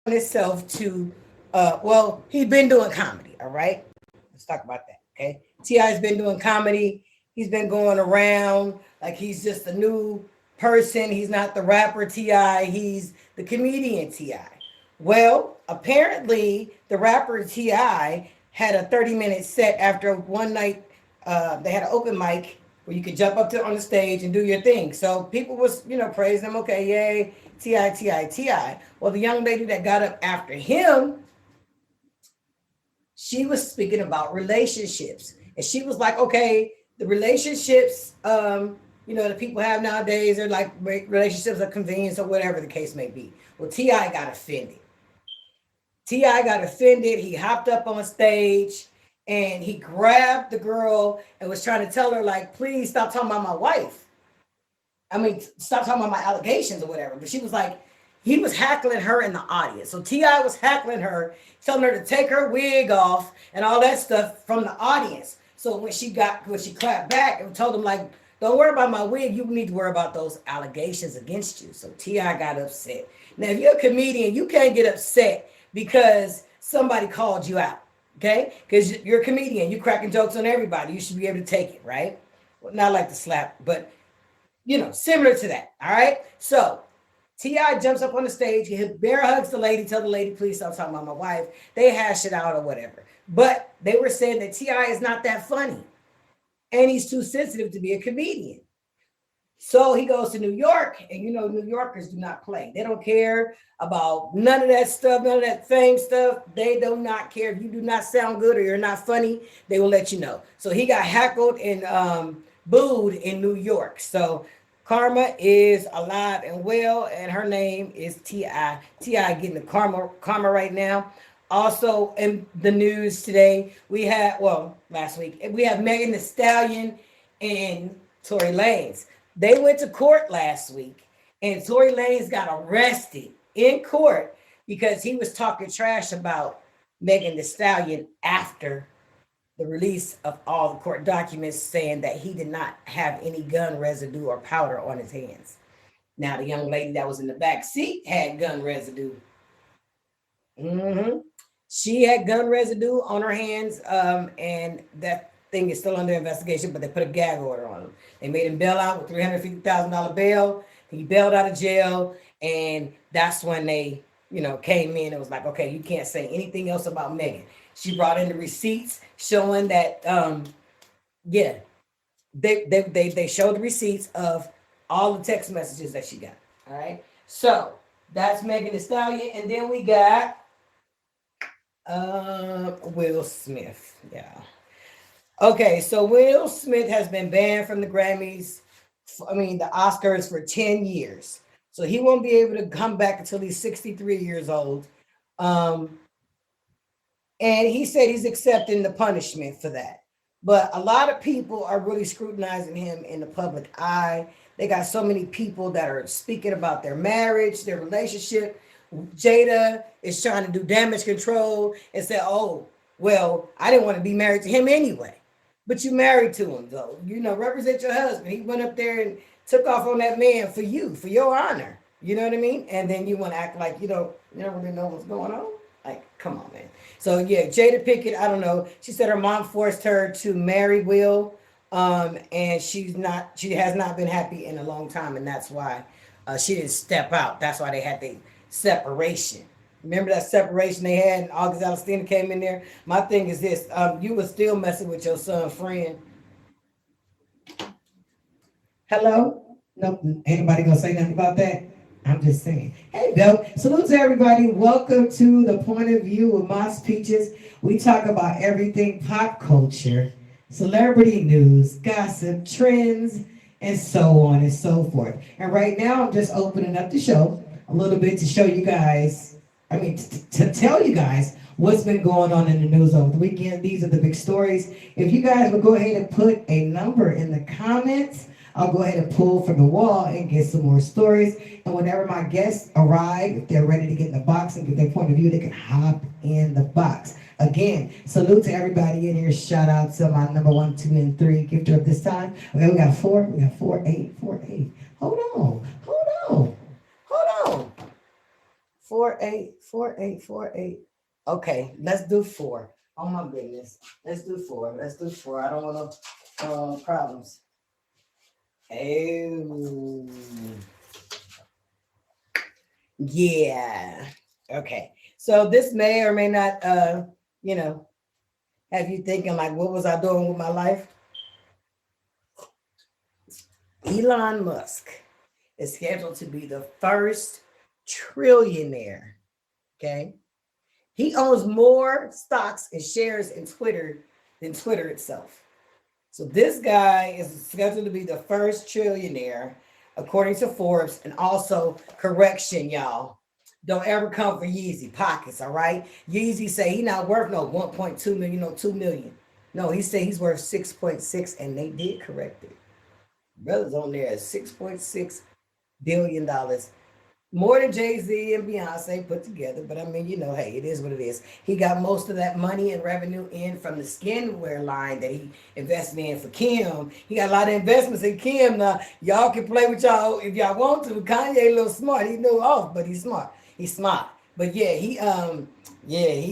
itself to, well, he's been doing comedy. All right. Let's talk about that. Okay. T.I.'s been doing comedy. He's been going around like he's just a new person. He's not the rapper T.I., he's the comedian T.I. Well, apparently the rapper T.I. had a 30-minute set after one night. They had an open mic where you could jump up to on the stage and do your thing. So people was, praising him. Okay, yay, Ti, Ti, Ti. Well, the young lady that got up after him, she was speaking about relationships, and she was like, okay, the relationships, that people have nowadays are like relationships of convenience or whatever the case may be. Well, Ti got offended. Ti got offended. He hopped up on stage and he grabbed the girl and was trying to tell her, like, please stop talking about my wife. I mean, stop talking about my allegations or whatever. But she was like, he was hackling her in the audience. So T.I. was hackling her, telling her to take her wig off and all that stuff from the audience. So when she clapped back and told him, like, don't worry about my wig, you need to worry about those allegations against you. So T.I. got upset. Now, if you're a comedian, you can't get upset because somebody called you out, okay? Because you're a comedian, you're cracking jokes on everybody. You should be able to take it, right? Well, not like the slap, but, similar to that, all right? So T.I. jumps up on the stage, he bear hugs the lady, tell the lady, please stop talking about my wife. They hash it out or whatever. But they were saying that T.I. is not that funny, and he's too sensitive to be a comedian. So he goes to New York, and New Yorkers do not play. They don't care about none of that stuff, none of that fame stuff. They do not care. If you do not sound good or you're not funny, they will let you know. So he got heckled and booed in New York. So Karma is alive and well, and her name is T.I. T.I. getting the karma right now. Also in the news today, last week, we have Megan Thee Stallion and Tori Lanez. They went to court last week, and Tori Lanez got arrested in court because he was talking trash about Megan Thee Stallion after the release of all the court documents saying that he did not have any gun residue or powder on his hands. Now, the young lady that was in the back seat had gun residue. Mm-hmm. She had gun residue on her hands, and that thing is still under investigation, but they put a gag order on him. They made him bail out with $350,000 bail. He bailed out of jail, and that's when they, came in and was like, okay, you can't say anything else about Megan. She brought in the receipts showing that, they showed the receipts of all the text messages that she got. All right, so that's Megan Thee Stallion, and then we got Will Smith. Yeah. Okay, so Will Smith has been banned from the the Oscars for 10 years. So he won't be able to come back until he's 63 years old. And he said he's accepting the punishment for that. But a lot of people are really scrutinizing him in the public eye. They got so many people that are speaking about their marriage, their relationship. Jada is trying to do damage control and say, oh, well, I didn't want to be married to him anyway. But you married to him, though. Represent your husband. He went up there and took off on that man for you, for your honor. You know what I mean? And then you want to act like you don't really know what's going on. Like, come on, man. So, yeah, Jada Pinkett, I don't know. She said her mom forced her to marry Will, and she has not been happy in a long time, and that's why she didn't step out. That's why they had the separation. Remember that separation they had, and August Alstina came in there? My thing is this, you were still messing with your son's friend. Hello? Nope, anybody gonna say nothing about that? I'm just saying. Hey, Bill. Salute to everybody. Welcome to The Point of View with Mas Peachez. We talk about everything pop culture, celebrity news, gossip, trends, and so on and so forth. And right now, I'm just opening up the show a little bit to show you guys, to tell you guys what's been going on in the news over the weekend. These are the big stories. If you guys would go ahead and put a number in the comments, I'll go ahead and pull from the wall and get some more stories. And whenever my guests arrive, if they're ready to get in the box and get their point of view, they can hop in the box. Again, salute to everybody in here. Shout out to my number 1, 2, and 3 gifter of this time. Okay, we got 4. We got 4, 8, 4, 8. Hold on. 4 8 4 8 4 8. Okay, let's do four. Oh my goodness. Let's do four. Let's do four. I don't want no problems. Oh, yeah. Okay. So this may or may not, you know, have you thinking like, what was I doing with my life? Elon Musk is scheduled to be the first trillionaire. Okay. He owns more stocks and shares in Twitter than Twitter itself. So this guy is scheduled to be the first trillionaire, according to Forbes. And also, correction, y'all. Don't ever come for Yeezy pockets, all right? Yeezy say he not worth no 1.2 million, no 2 million. No, he said he's worth 6.6, and they did correct it. Brothers on there at $6.6 billion, more than Jay-Z and Beyonce put together. But I mean, hey, it is what it is. He got most of that money and revenue in from the skinwear line that he invested in for Kim. He got a lot of investments in Kim. Now, y'all can play with y'all if y'all want to. Kanye a little smart. He knew off, but he's smart. He's smart. But yeah, he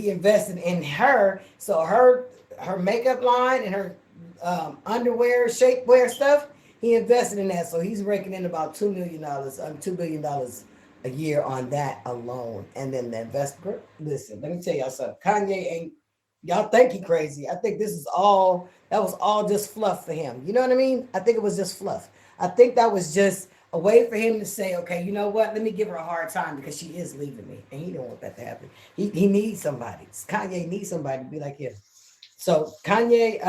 invested in her. So her makeup line and her underwear, shapewear stuff, he invested in that. So he's raking in about $2 million, $2 billion a year on that alone. And then the investment. Listen, let me tell y'all something. Kanye ain't. Y'all think he crazy. I think this is all. That was all just fluff for him. You know what I mean? I think it was just fluff. I think that was just a way for him to say, okay, you know what? Let me give her a hard time because she is leaving me, and he don't want that to happen. He needs somebody. Kanye needs somebody to be like him. So Kanye,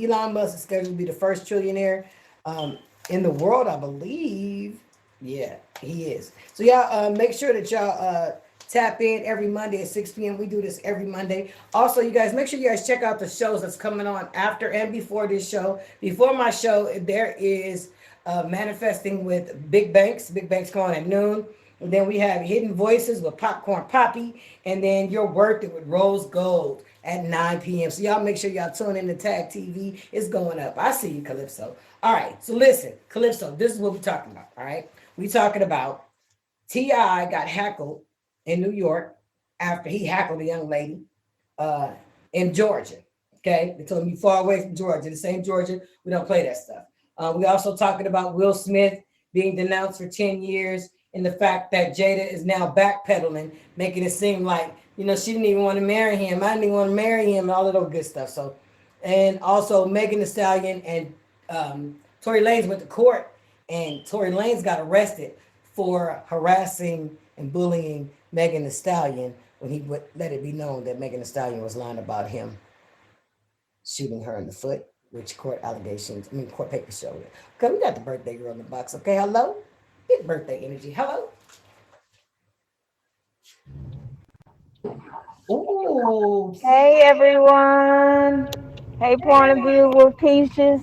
Elon Musk is scheduled to be the first trillionaire in the world, I believe. Yeah, he is. So y'all make sure that y'all tap in every Monday at 6 p.m. We do this every Monday. Also, you guys make sure you guys check out the shows that's coming on after and before this show. Before my show, there is manifesting with Big Banks. Big Banks going at noon. And then we have Hidden Voices with Popcorn Poppy. And then You're Worth It with Rose Gold at 9 p.m. So y'all make sure y'all tune in to Tag TV. It's going up. I see you, Calypso. All right. So listen, Calypso, this is what we're talking about. All right. We talking about T.I. got heckled in New York after he heckled a young lady in Georgia. Okay. They told him you far away from Georgia. This ain't Georgia. We don't play that stuff. We also talking about Will Smith being denounced for 10 years and the fact that Jada is now backpedaling, making it seem like, she didn't even want to marry him. I didn't even want to marry him and all of that good stuff. So, and also Megan Thee Stallion and Tory Lanez went to court, and Tory Lanez got arrested for harassing and bullying Megan Thee Stallion when he would let it be known that Megan Thee Stallion was lying about him shooting her in the foot, which court papers show it. Okay, we got the birthday girl in the box. Okay, hello? Get birthday energy. Hello? Ooh. Hey everyone. Hey Point of View with Peaches.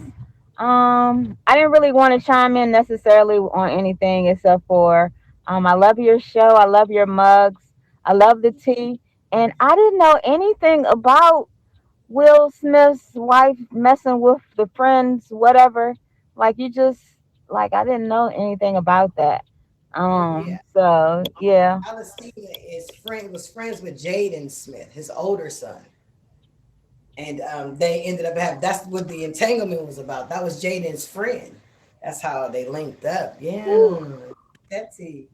I didn't really want to chime in necessarily on anything except for I love your show. I love your mugs. I love the tea. And I didn't know anything about Will Smith's wife messing with the friends, whatever. Like you just like I didn't know anything about that. Oh, yeah. So yeah. Alestina was friends with Jaden Smith, his older son. And they ended up having, that's what the entanglement was about. That was Jaden's friend. That's how they linked up. Yeah. Betsy.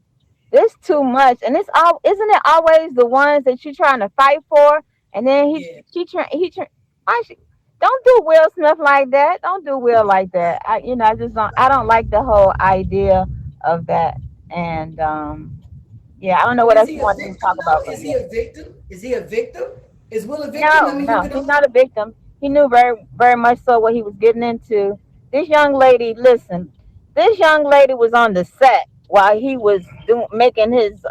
It's too much, and it's all isn't it always the ones that you're trying to fight for, and then Yeah. why she, don't do Will Smith like that. Don't do Will like that. I just don't. I don't like the whole idea of that. And yeah, I don't know what Is else you he a want to victim talk about, though? but Is he yeah. a victim? Is he a victim? Is Will a victim? I No, mean, you no, can he's only. not a victim. He knew very much so what he was getting into. This young lady, listen, this young lady was on the set while he was making his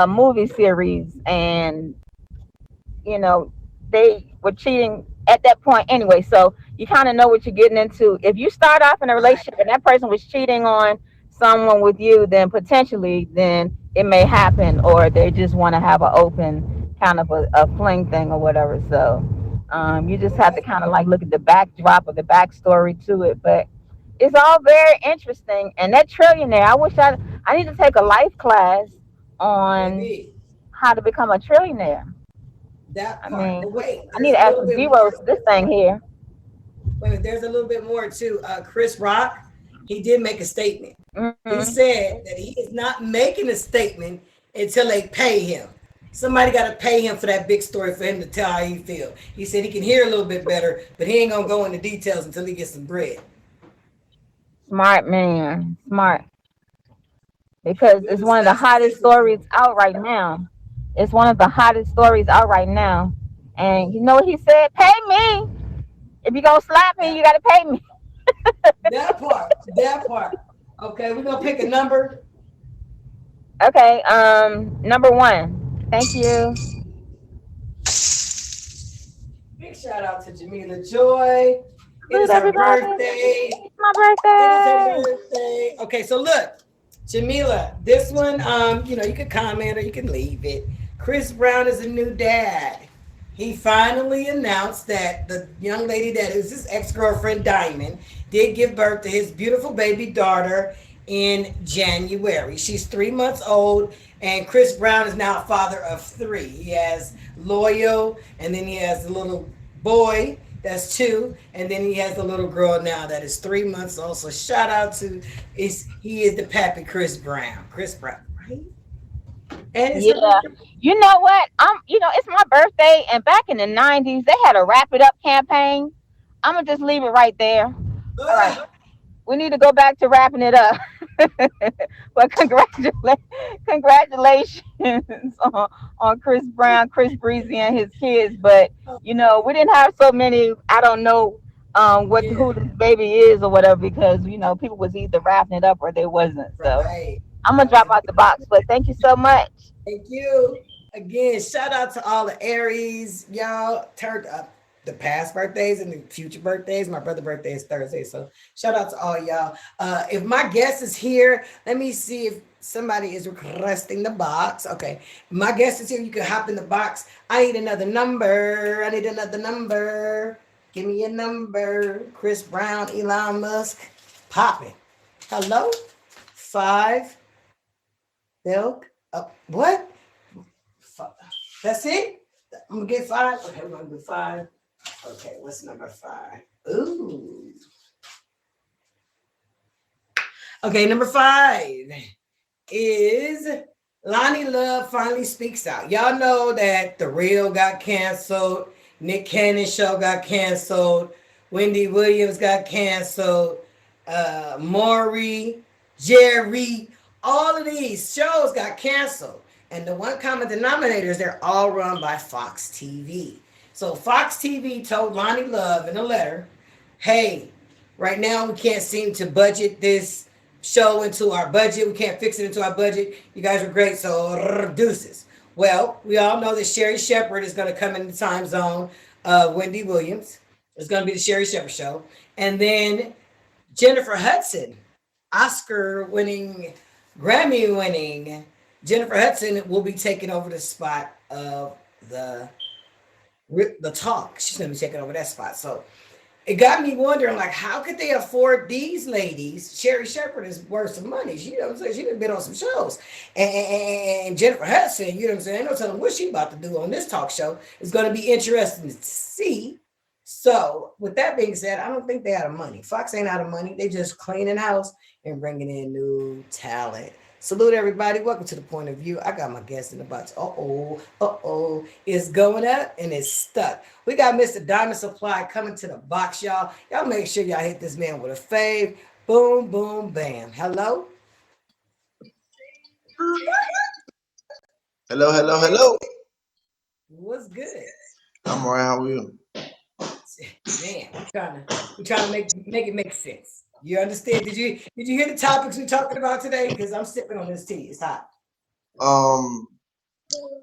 movie series, and they were cheating at that point anyway. So you kind of know what you're getting into. If you start off in a Right. relationship and that person was cheating on someone with you, then potentially then it may happen, or they just want to have an open kind of a fling thing or whatever. So you just have to Okay. kind of like look at the backdrop or the backstory to it. But it's all very interesting. And that trillionaire, I need to take a life class on Baby, how to become a trillionaire. that I part. mean, But wait, I there's need a to add little some bit zeros more. to this thing here. Wait a minute, there's a little bit more too. Chris Rock, he did make a statement. He Hmm. said that he is not making a statement until they pay him. Somebody got to pay him for that big story for him to tell how he feel. He said he can hear a little bit better, but he ain't gonna go into details until he gets some bread. Smart man, smart. Because What it's was one of the Lance hottest say to stories you? out right now. It's one of the hottest stories out right now. And you know what he said? Pay me. If you're gonna slap me, That, you gotta pay me. that part, that part. Okay, we're gonna pick a number. Okay, number one. Thank you. Big shout out to Jamila Joy. It Salute is her everybody. birthday. It's my It is her birthday. birthday. Okay, so look, Jamila, this one, you can comment or you can leave it. Chris Brown is a new dad. He finally announced that the young lady that is his ex-girlfriend Diamond did give birth to his beautiful baby daughter in January. She's 3 months old, and Chris Brown is now a father of three. He has Loyal, and then he has the little boy that's two, and then he has the little girl now that is 3 months old. So shout out to he is the pappy Chris Brown. Chris Brown, right? And it's her Yeah. birthday. You know what? It's my birthday, and back in the '90s, they had a wrap it up campaign. I'm gonna just leave it right there. All right. Ah, We need to go back to wrapping it up. But congratulations on Chris Brown, Chris Breezy, and his kids. But we didn't have so many. I don't know yeah, who this baby is or whatever, because people was either wrapping it up or they wasn't. So right. I'm gonna drop out the box. But thank you so much. Thank you. Again, shout out to all the Aries. Y'all turned up the past birthdays and the future birthdays. My brother's birthday is Thursday. So shout out to all y'all. If my guest is here, let me see if somebody is requesting the box. Okay. My guest is here. You can hop in the box. I need another number. I need another number. Give me a number. Chris Brown, Elon Musk. Popping. Hello? Five. Milk. What? That's it? I'm gonna get five. Okay, we're gonna do five. Okay, what's number five? Ooh. Okay, number five is Lonnie Love finally speaks out. Y'all know that The Real got canceled, Nick Cannon show got canceled, Wendy Williams got canceled, Maury, Jerry, all of these shows got canceled. And the one common denominator is they're all run by Fox TV. So Fox TV told Lonnie Love in a letter, hey, right now we can't seem to budget this show into our budget. We can't fix it into our budget. You guys are great, so deuces. Well, we all know that Sherry Shepherd is going to come in the time zone of Wendy Williams. It's going to be the Sherry Shepherd show. And then Jennifer Hudson, Oscar winning, Grammy winning Jennifer Hudson will be taking over the spot of the the talk. She's going to be taking over that spot. So it got me wondering, like, how could they afford these ladies? Sherry Shepherd is worth some money. She, you know what I'm saying? She done been on some shows. And Jennifer Hudson, you know what I'm saying? Ain't no telling what she about to do on this talk show. It's going to be interesting to see. So, with that being said, I don't think they out of money. Fox ain't out of money. They just cleaning house and bringing in new talent. Salute everybody. Welcome to the point of view. I got my guest in the box. It's going up and it's stuck. We got Mr. Diamond Supply coming to the box, y'all. Y'all make sure y'all hit this man with a fave. Boom, boom, bam. Hello? Hello, hello, hello. What's good? I'm alright. How are you? Man, we trying to make it make sense. You understand? Did you hear the topics we're talking about today? Because I'm sipping on this tea. It's hot. Um,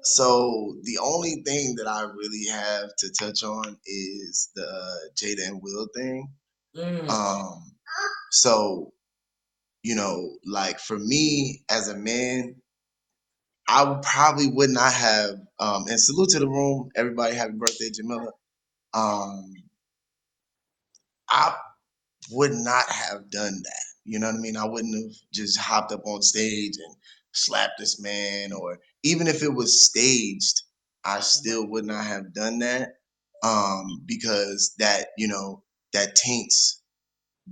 so the only thing that I really have to touch on is the Jada and Will thing. Mm, Um, so like for me as a man, probably would not have. And salute to the room, everybody. Happy birthday, Jamila. Um, I would not have done that. You know what I mean? I wouldn't have just hopped up on stage and slap this man, or even if it was staged, I Right. still would not have done that, because that, that taints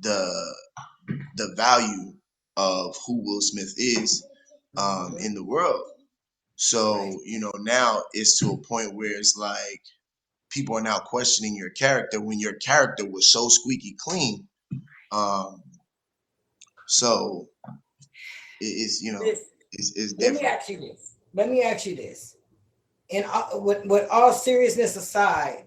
the value of who Will Smith is, Mhm. in the world. Right. So, now it's to a point where it's like people are now questioning your character when your character was so squeaky clean. Um, so it's, Listen, it's let me different. ask you this. Let me ask you this. And with all seriousness aside,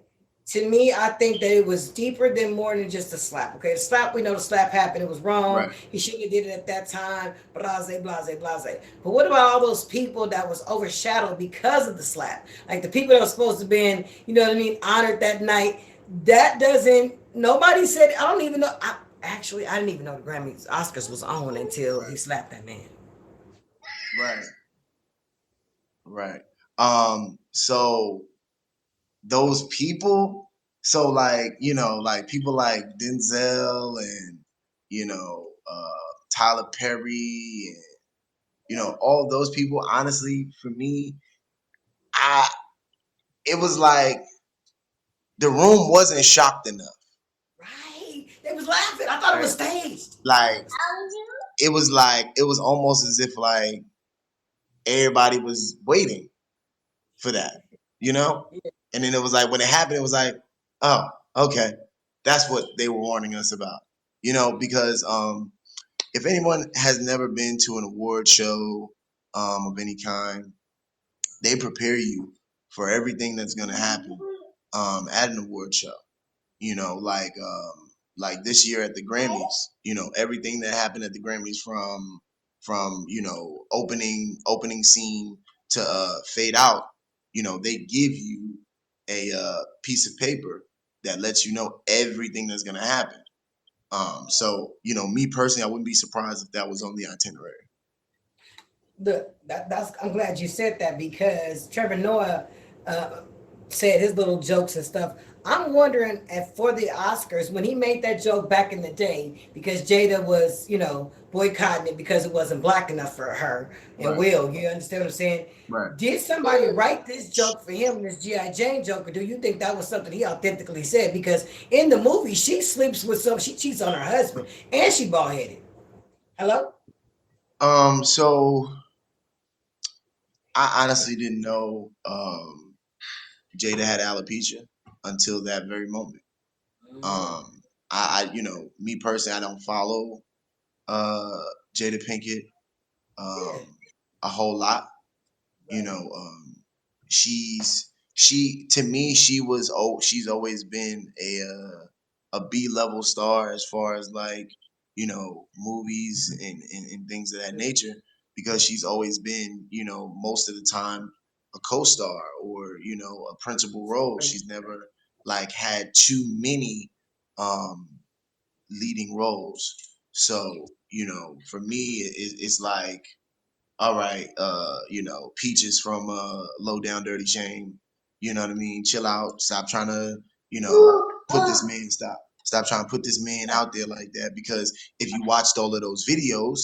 to me, I think that it was deeper than more than just a slap. Okay, the slap, we know the slap happened. It was wrong. Right. He shouldn't have did it at that time. Blase, blase, blase. But what about all those people that was overshadowed because of the slap? Like the people that were supposed to been, you know what I mean, honored that night. That doesn't. Nobody said. I don't even know. I didn't even know the Grammys, Oscars was on until he slapped that man. Right. Right. So those people, so like, like people like Denzel and, Tyler Perry and, all those people, honestly, for me, I it was like the room wasn't shocked enough. Right? They was laughing. I thought it Right? was staged. I thought it Like was. it was almost as if like everybody was waiting for that, you know? Yeah. And then it was like when it happened, it was like, oh, okay. That's what they were warning us about. Because if anyone has never been to an award show, of any kind, they prepare you for everything that's gonna happen, at an award show. Like this year at the Grammys, everything that happened at the Grammys, from opening scene to fade out, they give you a piece of paper that lets you know everything that's gonna happen. So me personally, I wouldn't be surprised if that was on the itinerary. Look, that's I'm glad you said that because Trevor Noah uh, said his little jokes and stuff. I'm wondering if for the Oscars when he made that joke back in the day because Jada was boycotting it because it wasn't black enough for her and Right. Will. You understand what I'm saying? Right. Did somebody write this joke for him, this GI Jane joke, or do you think that was something he authentically said? Because in the movie, she sleeps with she cheats on her husband, and she bald headed. Hello. So I honestly didn't know, Jada had alopecia until that very moment. Mm-hmm. Me personally, I don't follow uh, Jada Pinkett, Yeah. a whole lot. You Right. know, she to me she's always been a B-level star as far as like movies and things of that nature, because she's always been most of the time a co-star or a principal role. She's never like had too many um leading roles. So for me it's like, all right, Peaches from Low Down Dirty Shame, you know what I mean? Chill out. Stop trying to, put this man stop trying to put this man out there like that. Because if you watched all of those videos,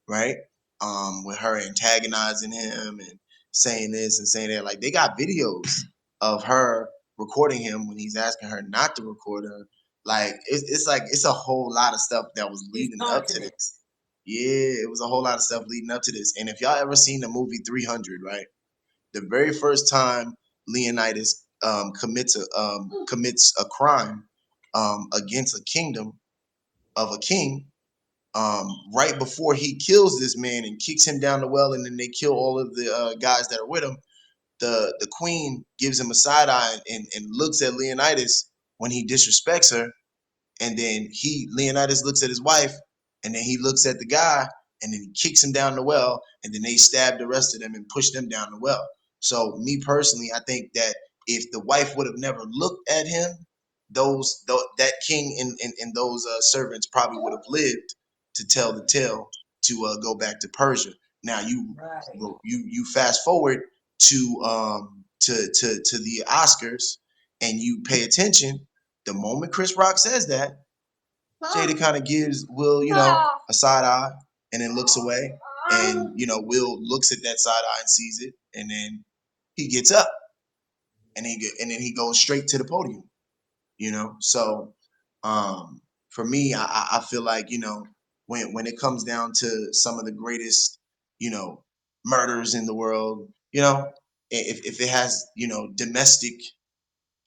right? With her antagonizing him and saying this and saying that, like they got videos of her recording him when he's asking her not to record her. Like it's like it's a whole lot of stuff that was She's leading up to taunting him. this. Yeah, it was a whole lot of stuff leading up to this. And if y'all ever seen the movie 300, right? The very first time Leonidas commits a crime against a kingdom of a king, right before he kills this man and kicks him down the well, and then they kill all of the guys that are with him. The queen gives him a side eye and looks at Leonidas when he disrespects her, and then Leonidas looks at his wife, and then he looks at the guy, and then he kicks him down the well, and then they stab the rest of them and push them down the well. So me personally, I think that if the wife would have never looked at him, that king and those servants probably would have lived to tell the tale to go back to Persia. Now Right. you fast forward to the Oscars, and you pay attention. The moment Chris Rock says that, Jada kind of gives Will, a side eye and then looks away. and Will looks at that side eye and sees it, and then he gets up and then he goes straight to the podium. So um for me, I feel like when it comes down to some of the greatest you know murders in the world, if it has domestic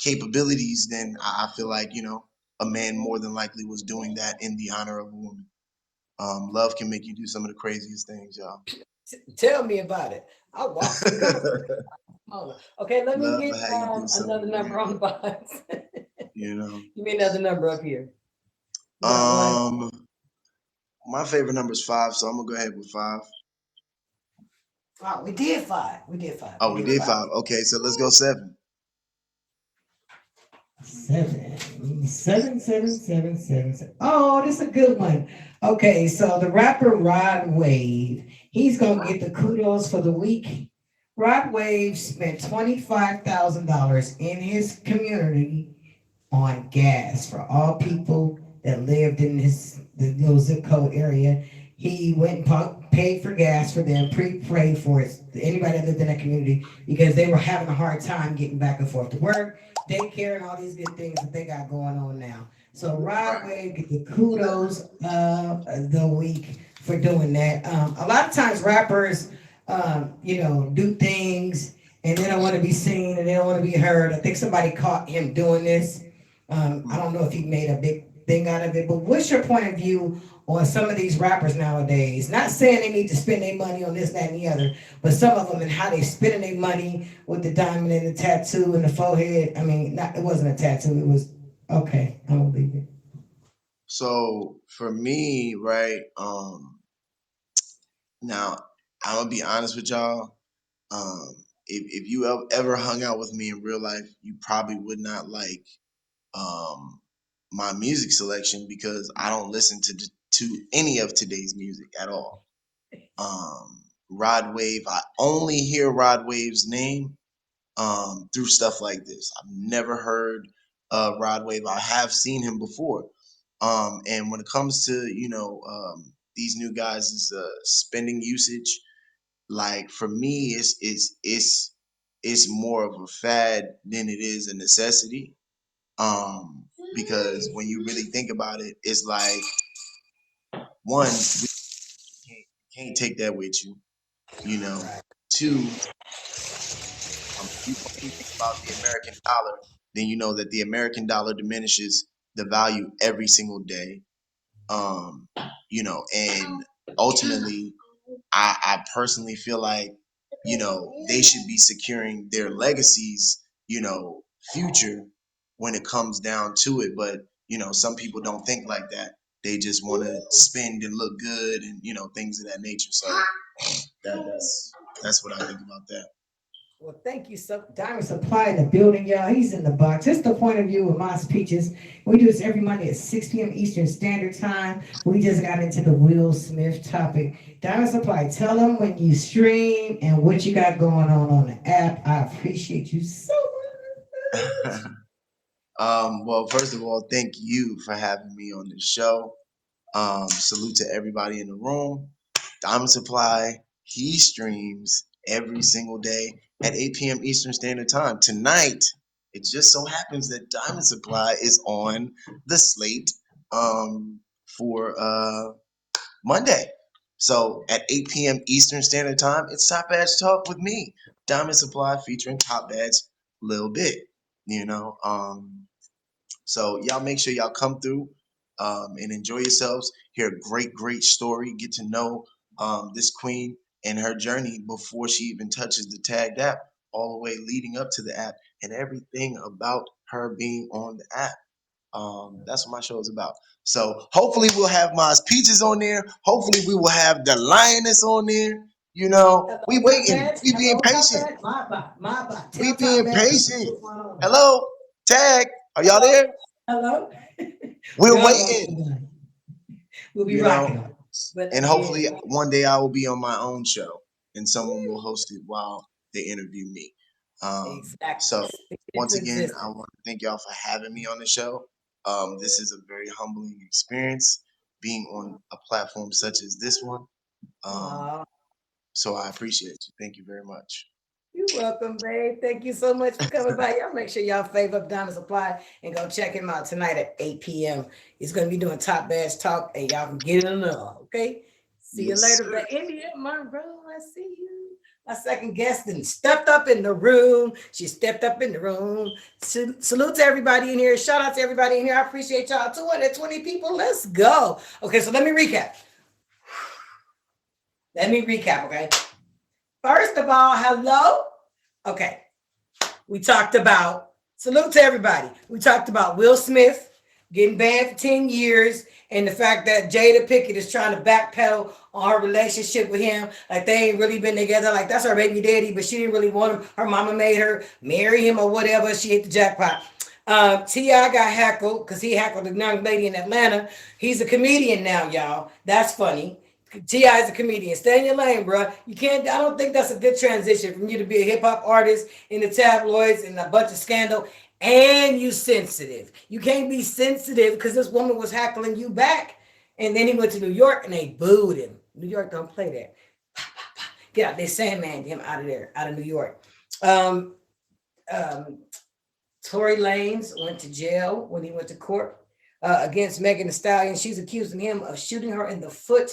capabilities, then I feel like a man more than likely was doing that in the honor of a woman. Love can make you do some of the craziest things, y'all. Tell me about it. I'll walk. See, come on. Okay, let me Love get will have you do some of another the number on the weirdest, box. you know. Give me another number up here. You got one? Um, my favorite number is five, so I'm gonna go ahead with five. Oh, we did five. We did five. Oh, We we did did five. five. Okay, so let's go seven. Seven. Seven, seven, seven, seven, seven. Oh, this is a good one. Okay, so the rapper Rod Wave, he's gonna get the kudos for the week. Rod Wave spent $25,000 in his community on gas for all people that lived in the little zip code area. He went and paid for gas for them, pre-paid for it, anybody that lived in that community, because they were having a hard time getting back and forth to work, daycare, and all these good things that they got going on now. So Rod Right. Wave get the kudos of the week for doing that. A lot of times rappers, do things and they don't want to be seen and they don't want to be heard. I think somebody caught him doing this. I don't know if he made a big thing out of it, but what's your point of view on some of these rappers nowadays? Not saying they need to spend their money on this, that, and the other, but some of them and how they spending their money with the diamond and the tattoo and the forehead. I mean, it wasn't a tattoo. It was okay. I don't believe it. So for me, right, now I'm gonna be honest with y'all. Um, if you ever hung out with me in real life, you probably would not like um my music selection because I don't listen to any of today's music at all. Rod Wave, I only hear Rod Wave's name through stuff like this. I've never heard Rod Wave. I have seen him before. And when it comes to these new guys' spending usage, like for me, it's more of a fad than it is a necessity. Because when you really think about it, it's like one, you can't take that with you. You know, Right. two, if you know anything about the American dollar, then you know that the American dollar diminishes the value every single day. Um, and ultimately, I personally feel like, they should be securing their legacies, future when it comes down to it. But, some people don't think like that. They just want to spend and look good and, things of that nature. So that's what I think about that. Well, thank you, so Diamond Supply in the building, y'all. He's in the box. Just the point of view with Mas Peachez. We do this every Monday at 6 p.m. Eastern Standard Time. We just got into the Will Smith topic. Diamond Supply, tell them when you stream and what you got going on the app. I appreciate you so much. Well, first of all, thank you for having me on the show. Salute to everybody in the room. Diamond Supply, he streams every single day at 8 p.m. Eastern Standard Time. Tonight, it just so happens that Diamond Supply is on the slate for Monday. So at 8 p.m. Eastern Standard Time, it's Top Badge Talk with me, Diamond Supply, featuring Top Badge Lil Bit. You know, so y'all make sure y'all come through and enjoy yourselves. Hear a great story. Get to know this queen and her journey before she even touches the tagged app, all the way leading up to the app, and everything about her being on the app. That's what my show is about. So hopefully we'll have Mas Peachez on there. Hopefully we will have the Lioness on there. Hello, We Top waiting. Badge. We being Hello, Top patient. Badge. My bot. We Tell Top being Badge patient. what's going on. Hello, Tag. Are y'all Hello. there? Hello. We're We're almost waiting. done. We'll be You rocking know, them. But and again, hopefully one day I will be on my own show and someone will host it while they interview me. exactly. So Speak it once into again, I existence. want to thank y'all for having me on the show. This is a very humbling experience being on a platform such as this one. So I appreciate you. Thank you very much. You're welcome, babe. Thank you so much for coming by. Y'all make sure y'all fave up Diamond Supply and go check him out tonight at 8 p.m. He's going to be doing Top Bash Talk, and y'all can get in there, okay? See you later. Sir. But India, my bro, I see you. My second guest and stepped up in the room. She stepped up in the room. Salute to everybody in here. Shout out to everybody in here. I appreciate y'all. 220 people. Let's go. Okay, so let me recap. Okay? First of all, hello. Okay. We talked about, salute to everybody. We talked about Will Smith getting banned for 10 years and the fact that Jada Pinkett is trying to backpedal on her relationship with him. Like they ain't really been together. Like that's her baby daddy, but she didn't really want him. Her mama made her marry him or whatever. She hit the jackpot. T.I. got heckled because he heckled a young lady in Atlanta. He's a comedian now, y'all. That's funny. T.I. is a comedian. Stay in your lane, bro. You can't, I don't think that's a good transition from you to be a hip-hop artist in the tabloids and a bunch of scandal and you sensitive. You can't be sensitive because this woman was heckling you back. And then he went to New York and they booed him. New York don't play that. Get out. They Sandman him out of there, out of New York. Tory Lanez went to jail when he went to court against Megan Thee Stallion. She's accusing him of shooting her in the foot.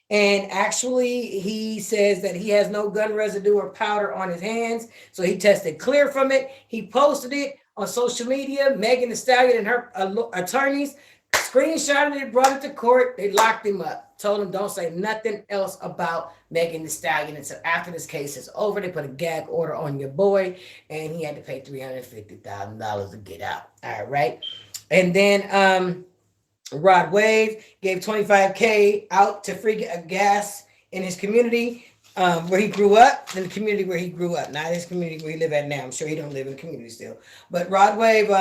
And actually, he says that he has no gun residue or powder on his hands. So he tested clear from it. He posted it on social media. Megan Thee Stallion and her attorneys screenshotted it, brought it to court. They locked him up. Told him don't say nothing else about Megan Thee Stallion until after this case is over. They put a gag order on your boy. And he had to pay $350,000 to get out. All right. And then Rod Wave gave $25K out to free gas in his community where he grew up, in the community where he grew up, not his community where he live at now. I'm sure he don't live in the community still. But Rod Wave,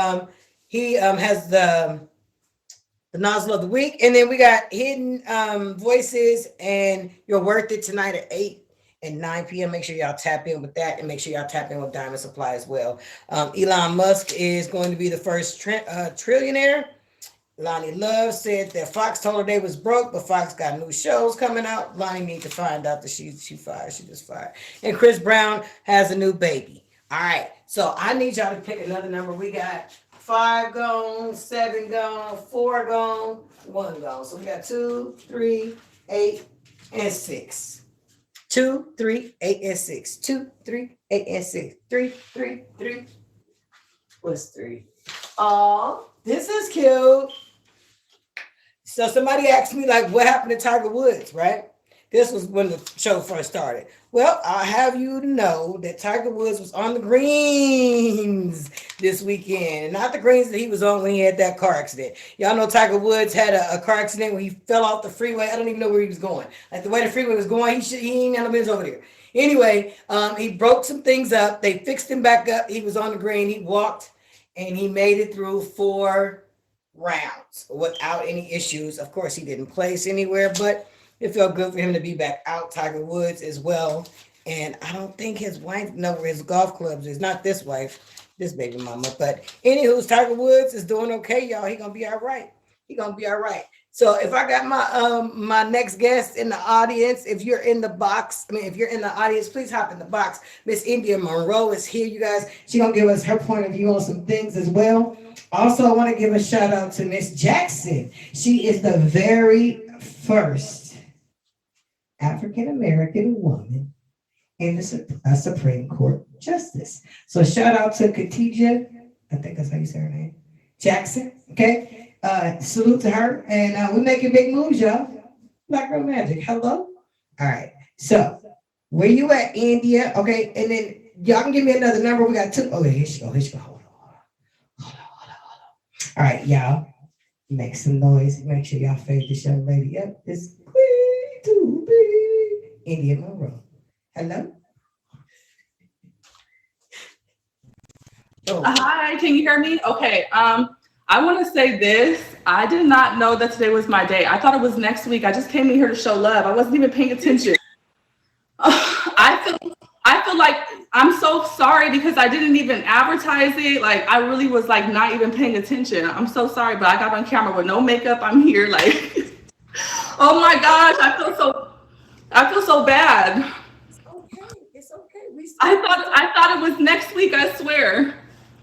he has the nozzle of the week. And then we got Hidden Voices and You're Worth It tonight at 8 and 9 p.m. Make sure y'all tap in with that and make sure y'all tap in with Diamond Supply as well. Elon Musk is going to be the first trillionaire. Lonnie Love said that Fox told her they was broke, but Fox got new shows coming out. Lonnie need to find out that she fired. She just fired. And Chris Brown has a new baby. All right. So I need y'all to pick another number. We got 5 gone, 7 gone, 4 gone, 1 gone. So we got 2, 3, 8, and 6. 2, 3, 8, and 6. 2, 3, 8, and 6. 3, 3, 3. What's 3? Oh, this is cute. So somebody asked me, like, what happened to Tiger Woods, right? This was when the show first started. Well, I'll have you know that Tiger Woods was on the greens this weekend. And not the greens that he was on when he had that car accident. Y'all know Tiger Woods had a car accident when he fell off the freeway. I don't even know where he was going. Like the way the freeway was going, he ain't had no business over there. Anyway, he broke some things up. They fixed him back up. He was on the green. He walked and he made it through 4 rounds without any issues. Of course, he didn't place anywhere, but it felt good for him to be back out. Tiger Woods as well. And I don't think his wife know where his golf clubs is. Not this wife, this baby mama. But anywho, Tiger Woods is doing okay, y'all. He gonna be all right. He gonna be all right. So if I got my next guest in the audience, if you're in the box, if you're in the audience, please hop in the box. Miss India Monroe is here, you guys. She's gonna give us her point of view on some things as well. Also, I want to give a shout out to Miss Jackson. She is the very first African-American woman in the Supreme Court justice. So shout out to Khadijah, I think that's how you say her name, Jackson, okay? Salute to her, and we're making big moves, y'all. Black Girl Magic, hello? All right, so where you at, India? Okay, and then y'all can give me another number. We got 2. Oh, here she go, hold on. All right, y'all, make some noise. Make sure y'all fade this young lady up. It's way too big. India Monroe, hello? Oh. Hi, can you hear me? Okay, I want to say this. I did not know that today was my day. I thought it was next week. I just came in here to show love. I wasn't even paying attention. I feel like I'm so sorry because I didn't even advertise it. Like I really was like not even paying attention. I'm so sorry, but I got on camera with no makeup. I'm here like, oh my gosh, I feel so bad. It's okay. It's okay. I thought it was next week, I swear.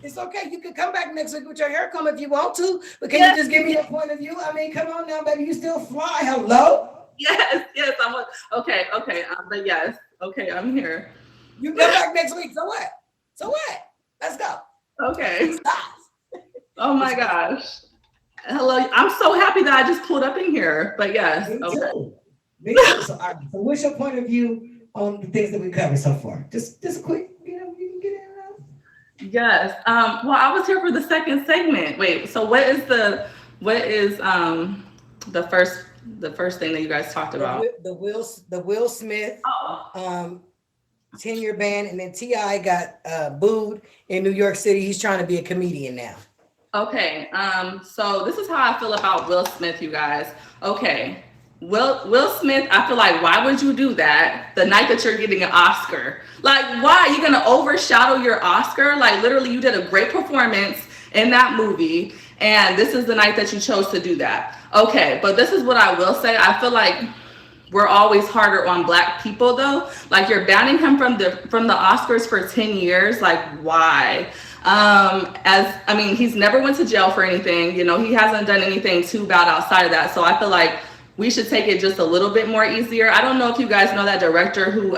It's okay. You can come back next week with your hair comb if you want to, but can you Yes, just give me your point of view? I mean, come on now, baby. You still fly. Hello? yes, okay, but yes, okay, I'm here. You come back next week. So what? So what? Let's go. Okay. Stop. Oh my gosh. Hello. I'm so happy that I just pulled up in here. But yes. Me Okay. too. Me too. So, all right. So what's your point of view on the things that we covered so far? Just quick, you can get in and out. Yes. Well, I was here for the second segment. Wait, so what is the first thing that you guys talked about? The Will Smith Oh. 10-year ban, and then T.I. got booed in New York City. He's trying to be a comedian now. Okay. So this is how I feel about Will Smith, you guys. Okay. Will Smith, I feel like, why would you do that the night that you're getting an Oscar? Like, why are you gonna overshadow your Oscar? Like, literally, you did a great performance in that movie, and this is the night that you chose to do that. Okay, but this is what I will say. I feel like we're always harder on Black people, though. Like, you're banning him from the Oscars for 10 years. Like, why? He's never went to jail for anything. You know, he hasn't done anything too bad outside of that. So I feel like we should take it just a little bit more easier. I don't know if you guys know that director who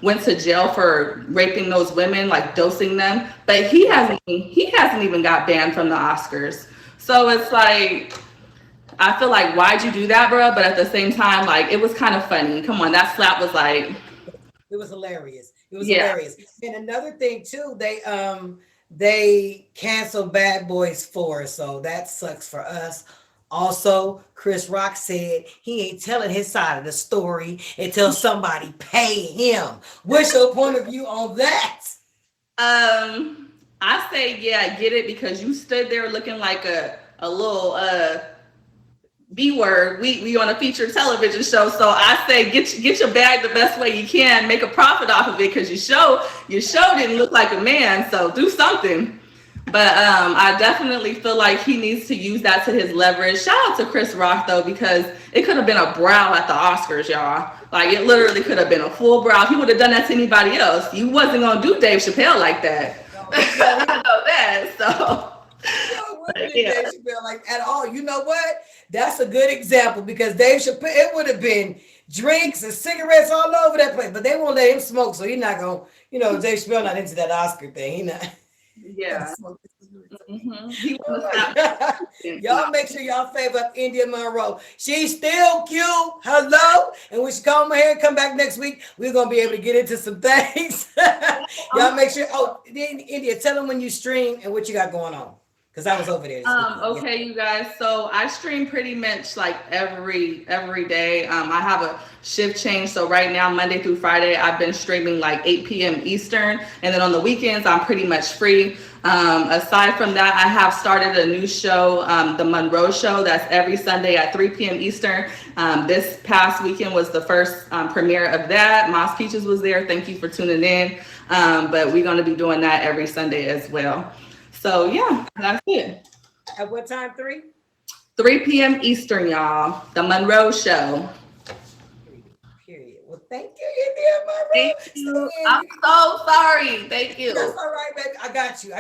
went to jail for raping those women, like dosing them, but he hasn't even got banned from the Oscars. So it's like, I feel like, why'd you do that, bro? But at the same time, like, it was kind of funny. Come on, that slap was like, it was hilarious. Hilarious. And another thing too, they canceled Bad Boys 4, so that sucks for us. Also, Chris Rock said he ain't telling his side of the story until somebody pay him. What's your point of view on that? I say, yeah, get it, because you stood there looking like a little B word. We on a featured television show, so I say get your bag the best way you can, make a profit off of it, because your show didn't look like a man, so do something. But I definitely feel like he needs to use that to his leverage. Shout out to Chris Rock, though, because it could have been a brow at the Oscars, y'all. Like, it literally could have been a full brow. He would have done that to anybody else. You wasn't gonna do Dave Chappelle like that. You know that, so. Dave Chappelle like at all. You know what? That's a good example, because Dave Chappelle, it would have been drinks and cigarettes all over that place, but they won't let him smoke, so he's not gonna, Dave Chappelle not into that Oscar thing. He not. Yeah. Y'all make sure y'all favor up India Monroe. She's still cute. Hello. And when she come here and come back next week, we're gonna be able to get into some things. Y'all make sure. Oh, India, tell them when you stream and what you got going on, because I was over there. Okay, you guys. So I stream pretty much like every day. I have a shift change. So right now, Monday through Friday, I've been streaming like 8 p.m. Eastern. And then on the weekends, I'm pretty much free. Aside from that, I have started a new show, The Monroe Show. That's every Sunday at 3 p.m. Eastern. This past weekend was the first premiere of that. Mas Peachez was there. Thank you for tuning in. But we're going to be doing that every Sunday as well. So yeah, that's it. At what time? 3 p.m. Eastern, y'all. The Monroe Show. Period. Well, thank you, India Monroe. Thank you. I'm so sorry. Thank you. That's all right, baby. I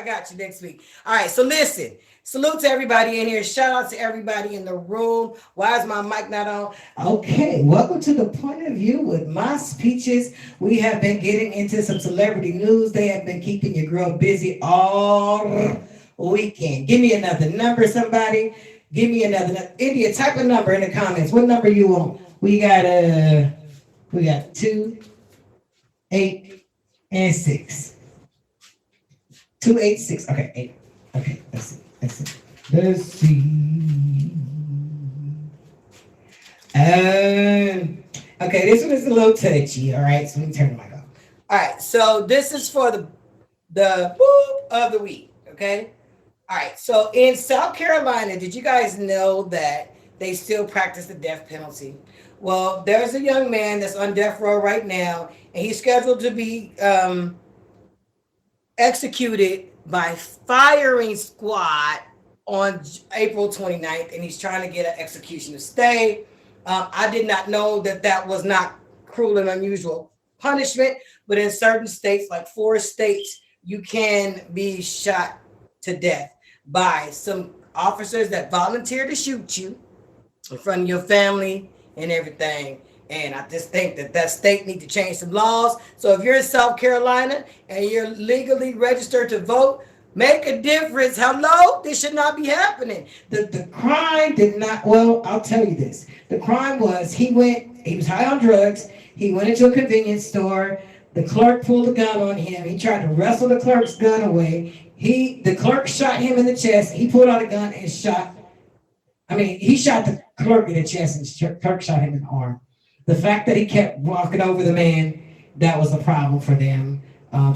got you next week. All right. So listen, salute to everybody in here. Shout out to everybody in the room. Why is my mic not on? Okay. Welcome to the Point of View with Mas Peachez. We have been getting into some celebrity news. They have been keeping your girl busy all weekend. Give me another number, somebody. Give me another. India, type a number in the comments. What number you want? We got 2, 8, and 6. 2, 8, 6. Okay, 8. Okay, let's see. Okay, this one is a little touchy. All right, so let me turn the mic off. All right, so this is for the whoop of the week. Okay. All right. So in South Carolina, did you guys know that they still practice the death penalty? Well, there's a young man that's on death row right now, and he's scheduled to be executed by firing squad on April 29th, and he's trying to get an execution to stay. I did not know that was not cruel and unusual punishment. But in certain states, like 4 states, you can be shot to death by some officers that volunteer to shoot you in front of your family and everything. And I just think that that state need to change some laws. So if you're in South Carolina and you're legally registered to vote, make a difference. Hello, this should not be happening. The crime did not. Well, I'll tell you this. The crime was he was high on drugs. He went into a convenience store. The clerk pulled a gun on him. He tried to wrestle the clerk's gun away. The clerk shot him in the chest. He pulled out a gun and he shot the clerk in the chest and the clerk shot him in the arm. The fact that he kept walking over the man, that was a problem for them.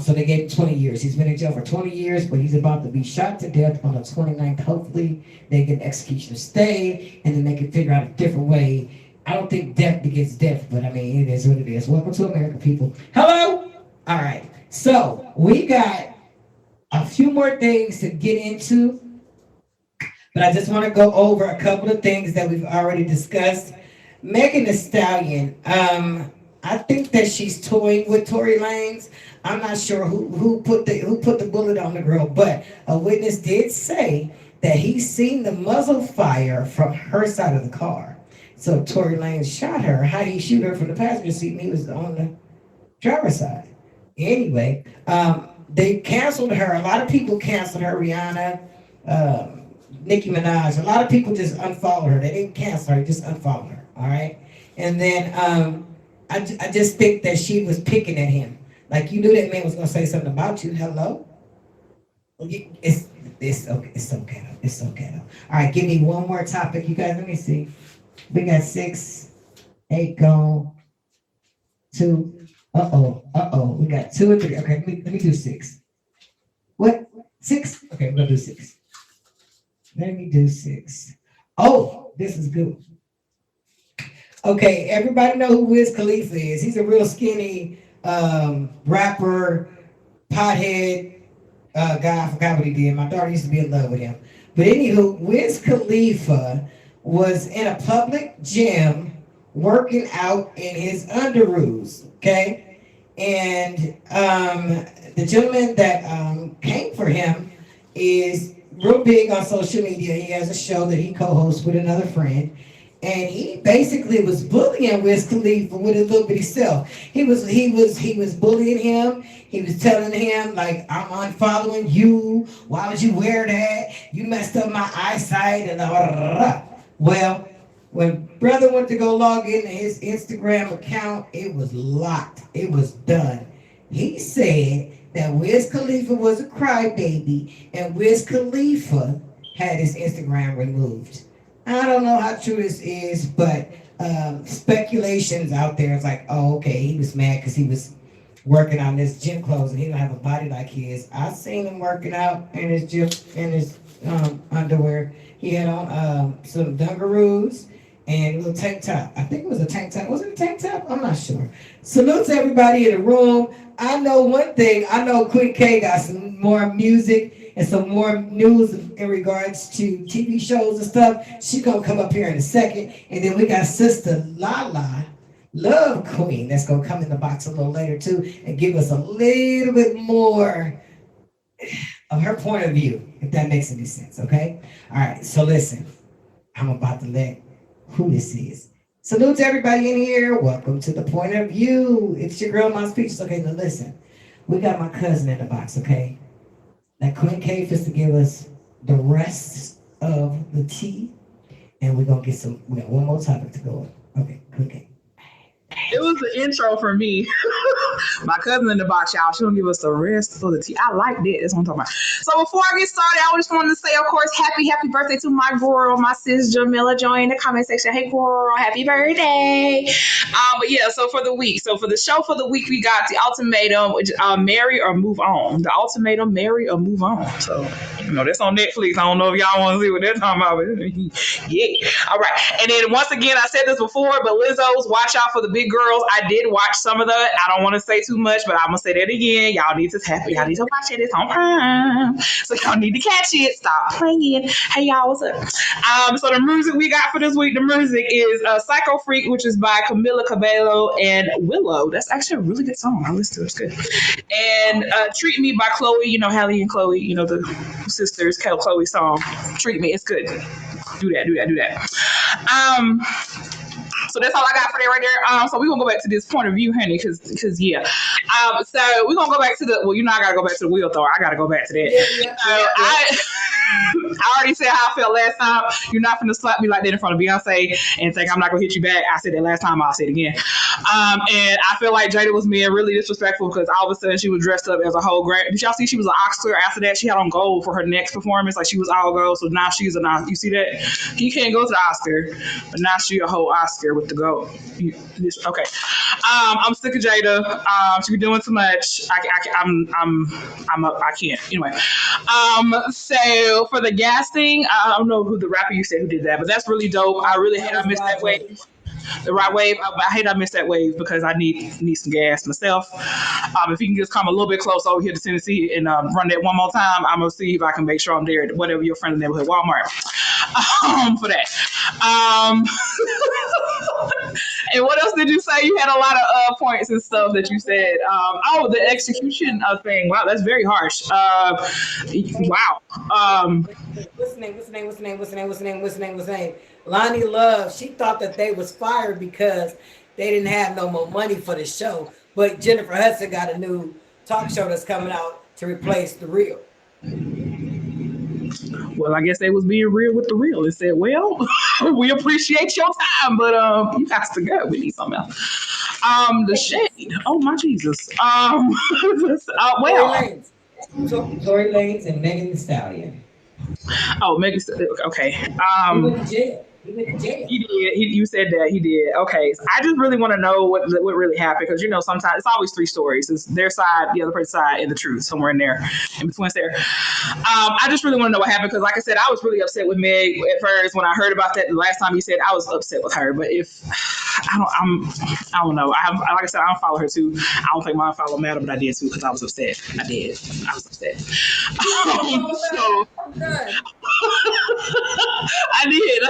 So they gave him 20 years. He's been in jail for 20 years, but he's about to be shot to death on the 29th. Hopefully they get an execution stay and then they can figure out a different way. I don't think death begets death, but it is what it is. Welcome to America, people. Hello? All right. So we got a few more things to get into, but I just want to go over a couple of things that we've already discussed. Megan Thee Stallion, I think that she's toying with Tori Lanez. I'm not sure who put the bullet on the girl, but a witness did say that he's seen the muzzle fire from her side of the car. So Tori Lanez shot her. How did he shoot her from the passenger seat and he was on the driver's side? Anyway, they canceled her. A lot of people canceled her. Rihanna, Nicki Minaj. A lot of people just unfollowed her. They didn't cancel her, just unfollowed her. All right. And then I just think that she was picking at him. Like, you knew that man was gonna say something about you. Hello? It's okay. It's okay. It's okay. All right, give me one more topic. You guys, let me see. We got 6, 8 gone. 2. We got 2 and 3. Okay, let me do 6. What? 6? Okay, we're gonna do 6. Let me do 6. Oh, this is good. Okay, everybody know who Wiz Khalifa is. He's a real skinny rapper, pothead guy. I forgot what he did. My daughter used to be in love with him. But anywho, Wiz Khalifa was in a public gym working out in his underoos, okay? And the gentleman that came for him is real big on social media. He has a show that he co-hosts with another friend. And he basically was bullying Wiz Khalifa with his little bitty self. He was bullying him. He was telling him, like, I'm unfollowing you. Why would you wear that? You messed up my eyesight and blah, blah, blah, blah. Well, when brother went to go log into his Instagram account, it was locked. It was done. He said that Wiz Khalifa was a crybaby and Wiz Khalifa had his Instagram removed. I don't know how true this is, but speculations out there is like, oh, okay, he was mad because he was working on his gym clothes and he don't have a body like his. I seen him working out in his gym, in his underwear. He had on some dungaroos and a little tank top. I think it was a tank top. Was it a tank top? I'm not sure. Salute to everybody in the room. I know one thing. I know Queen K got some more music and some more news in regards to TV shows and stuff. She's going to come up here in a second. And then we got Sister Lala, Love Queen, that's going to come in the box a little later too and give us a little bit more of her point of view, if that makes any sense, okay? All right, so listen. I'm about to let who this is. Salute to everybody in here. Welcome to the point of view. It's your girl, Mas Peachez. Okay, now listen. We got my cousin in the box, okay? That Queen K is to give us the rest of the tea. And we're going to get we got one more topic to go on. Okay, Queen K. It was the intro for me. My cousin in the box, y'all. She gonna give us the rest of the tea. I like that. That's what I'm talking about. So before I get started, I just wanted to say, of course, happy birthday to my girl, my sis Jamila. Join the comment section. Hey, girl, happy birthday. But yeah, so for the week, so for the show for the week, we got the ultimatum, which marry or move on. The ultimatum, marry or move on. So No, that's on Netflix. I don't know if y'all want to see what they're talking about. Yeah. All right. And then once again, I said this before, but Lizzo's Watch Out for the Big Girls. I did watch some of that. I don't want to say too much, but I'm gonna say that again. Y'all need to watch it. It's on Prime. So y'all need to catch it. Stop playing. Hey y'all, what's up? So the music we got for this week, the music is Psycho Freak, which is by Camila Cabello and Willow. That's actually a really good song. I listened to it. It's good. And Treat Me by Chloe. You know, Hallie and Chloe, you know, the sisters, Chloe song. Treat Me. It's good. Do that. So that's all I got for that right there. So we're gonna go back to this point of view, honey, because yeah. So we're gonna go back to I gotta go back to the wheel thrower. I gotta go back to that. Yeah. I already said how I felt last time. You're not gonna slap me like that in front of Beyonce and think I'm not gonna hit you back. I said that last time. I'll say it again. And I feel like Jada was being really disrespectful because all of a sudden she was dressed up as a whole grand. Did y'all see she was an Oscar after that? She had on gold for her next performance. Like she was all gold. So now she's you see that? He can't go to the Oscar, but now she a whole Oscar with the gold. Okay. I'm sick of Jada. She be doing too much. I can't. Anyway. So for the gas thing, I don't know who the rapper you said who did that, but that's really dope. I really hate I missed that wave. The right wave. I hate I missed that wave because I need some gas myself. If you can just come a little bit close over here to Tennessee and run that one more time, I'm gonna see if I can make sure I'm there at whatever your friendly neighborhood Walmart for that. And what else did you say? You had a lot of points and stuff that you said. The execution thing. Wow, that's very harsh. Wow. What's the name? Lonnie Love. She thought that they was fired because they didn't have no more money for the show. But Jennifer Hudson got a new talk show that's coming out to replace The Real. Well, I guess they was being real with The Real and said, well, we appreciate your time, but you got to go. We need something else. The shade. Oh my Jesus. Tori Lanez and Megan Thee Stallion. Oh, Megan. Okay. He went to jail. He did. You said that he did. Okay. So I just really want to know what really happened because sometimes it's always three stories. It's their side, the other person's side, and the truth somewhere in there, in between there. I just really want to know what happened because, like I said, I was really upset with Meg at first when I heard about that. The last time you said I was upset with her, but if I don't know. Like I said, I don't follow her too. I don't think mine follow Matter, but I did too because I was upset. I was upset. So. I did.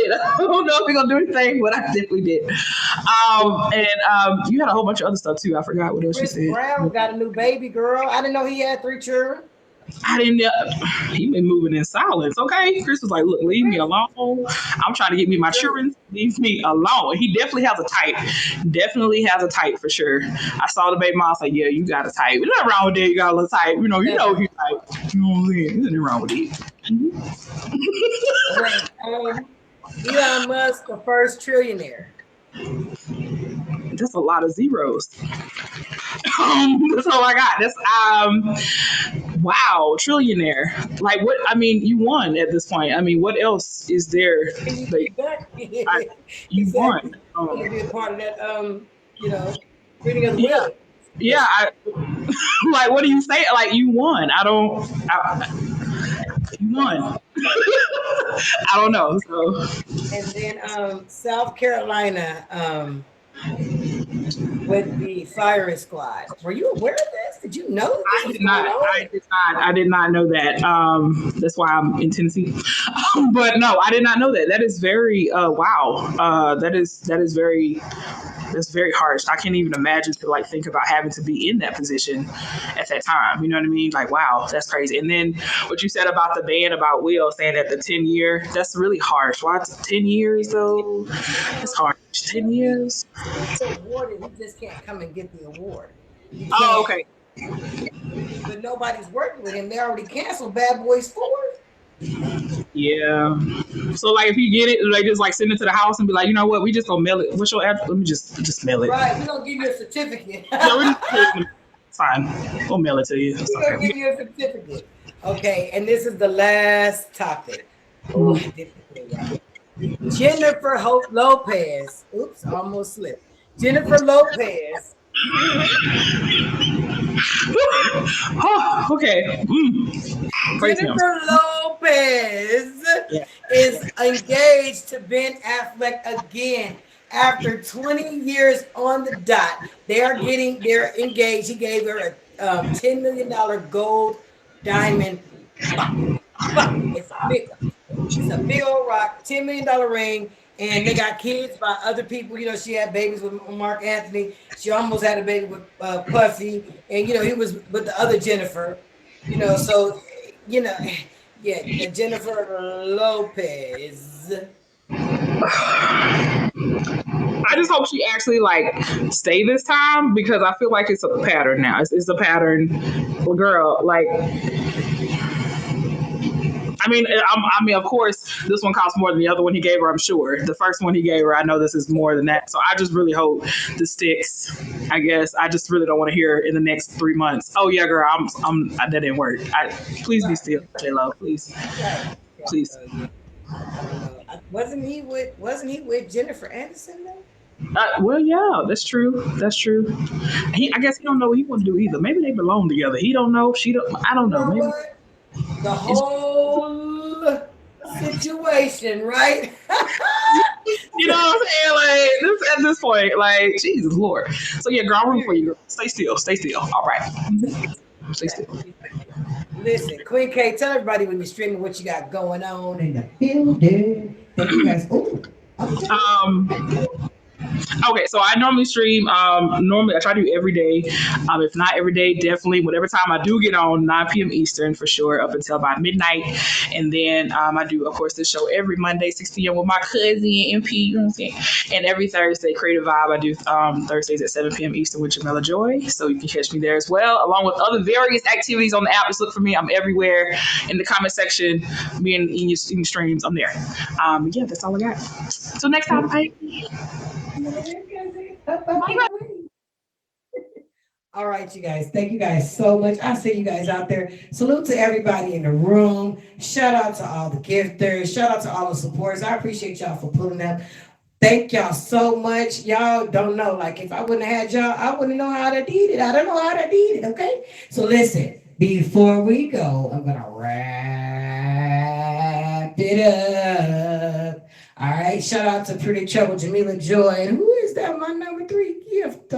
I don't know if we're gonna do anything, but I definitely did. And you had a whole bunch of other stuff too. I forgot what else Chris you said. Brown got a new baby girl. I didn't know he had 3 children. I didn't know. He been moving in silence. Okay, Chris was like, "Look, leave me alone. I'm trying to get me my children. Leave me alone." He definitely has a type. Definitely has a type for sure. I saw the baby mom. I was like, "Yeah, you got a type. There's nothing wrong with that. You got a little type. You know he type. You know what I'm saying? There's nothing wrong with it." Elon Musk, the first trillionaire. That's a lot of zeros. That's all I got. That's wow, trillionaire. Like what? I mean, you won at this point. I mean, what else is there? Like, you won. You be a part of that. Reading of the will. Yeah. Like, what do you say? Like, you won. You won. I don't know. So. And then South Carolina. With the firing squad. Were you aware of this? Did you know this? I did not know that. That's why I'm in Tennessee. But no, I did not know that. That is very wow. That's very harsh. I can't even imagine to think about having to be in that position at that time. You know what I mean? Like, wow, that's crazy. And then what you said about the ban about Will saying that the 10-year, that's really harsh. Why 10 years though? It's harsh. 10 years. It's awarded. He just can't come and get the award. Oh, okay. But nobody's working with him. They already canceled Bad Boys 4. Yeah. So if you get it, just send it to the house and be like, you know what, we just gonna mail it. What's your address? Let me just mail it. Right, we're gonna give you a certificate. Fine. We'll mail it to you. We're gonna give you a certificate. Okay, and this is the last topic. Oh, I did it right. Jennifer Lopez. Oops, almost slipped. Jennifer Lopez. Oh, okay. Praise him. Jennifer Lopez Yeah. is engaged to Ben Affleck again after 20 years on the dot. They're engaged. He gave her a $10 million gold diamond clock. Clock. It's a big old rock, $10 million ring, and they got kids by other people. You know, she had babies with Mark Anthony. She almost had a baby with Puffy, and he was with the other Jennifer. So you know, yeah, Jennifer Lopez. I just hope she actually stay this time because I feel like it's a pattern now. It's a pattern, well, girl. Of course, this one costs more than the other one he gave her. I'm sure the first one he gave her, I know this is more than that. So I just really hope this sticks. I guess I just really don't want to hear in the next 3 months. Oh yeah, girl, that didn't work. Please be Right, still, J Lo. Please, right. please. Yeah. I don't know. Wasn't he with Jennifer Aniston though? Well, yeah, that's true. That's true. I guess he don't know what he want to do either. Maybe they belong together. He don't know. She don't. I don't You know. know Maybe what? The it's. whole situation, right? You know what I'm saying? At this point, Jesus Lord. So yeah, girl, I'm rooting for you. Girl. Stay still. Stay still. All right. Stay still. Listen, Queen K, tell everybody when you're streaming what you got going on in the building. Thank you guys. Oh, okay. Um, Okay, so I normally stream. Normally I try to do every day. If not every day, definitely whatever time I do get on, 9 p.m. Eastern for sure, up until about midnight. And then I do, of course, this show every Monday, 6 p.m. with my cousin MP. You know what I'm saying? And every Thursday, Creative Vibe, I do Thursdays at 7 p.m. Eastern with Jamila Joy. So you can catch me there as well, along with other various activities on the app. Just look for me. I'm everywhere in the comment section. Me and in your streams, I'm there. Yeah, that's all I got. So next time, bye. All right, you guys. Thank you guys so much. I see you guys out there. Salute to everybody in the room. Shout out to all the gifters. Shout out to all the supporters. I appreciate y'all for pulling up. Thank y'all so much. Y'all don't know. If I wouldn't have had y'all, I wouldn't know how to did it. I don't know how to did it. Okay. So listen, before we go, I'm gonna wrap it up. All right. Shout out to Pretty Trouble, Jamila Joy. And who is that? My number 3 gift.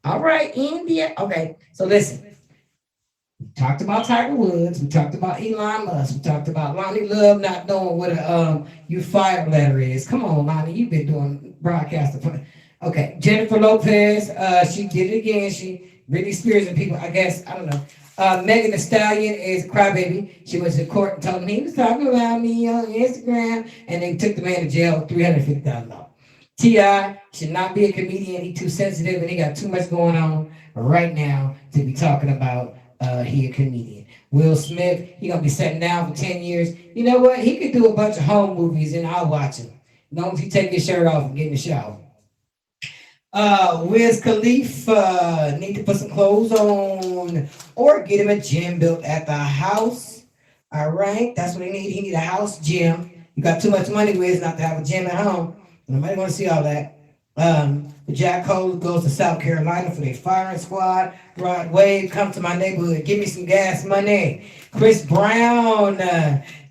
All right, India. Okay, so listen. We talked about Tiger Woods. We talked about Elon Musk. We talked about Lonnie Love not knowing what a you fired letter is. Come on, Lonnie, you've been doing broadcasting. Okay, Jennifer Lopez. She did it again. She Britney Spears and people. I guess I don't know. Megan Thee Stallion is a crybaby. She went to court and told him he was talking about me on Instagram, and they took the man to jail, $350,000. T.I. should not be a comedian. He too sensitive and he got too much going on right now to be talking about he a comedian. Will Smith, he gonna be sitting down for 10 years. You know what? He could do a bunch of home movies and I'll watch him. As long as he take his shirt off and get in the shower. Wiz Khalifa need to put some clothes on or get him a gym built at the house. All right, that's what he need. He need a house gym. You got too much money, Wiz, not to have a gym at home. Nobody want to see all that. Jack Cole goes to South Carolina for their firing squad. Rod Wave, come to my neighborhood. Give me some gas money. Chris Brown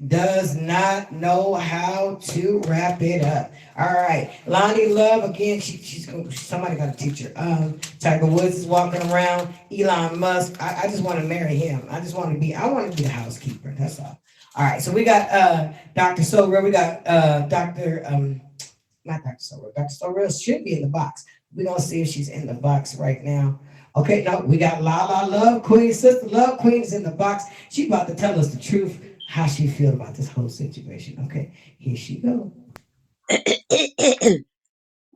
does not know how to wrap it up. All right. Lonnie Love, again, somebody got to teach her. Tiger Woods is walking around. Elon Musk, I just want to marry him. I want to be the housekeeper. That's all. All right. So we got Dr. Sobra. We got Dr. Not Dr. Sorrell. Dr. Sorrell should be in the box. We're going to see if she's in the box right now. Okay, no, we got La Love Queen, Sister Love Queen is in the box. She about to tell us the truth, how she feel about this whole situation. Okay, here she go.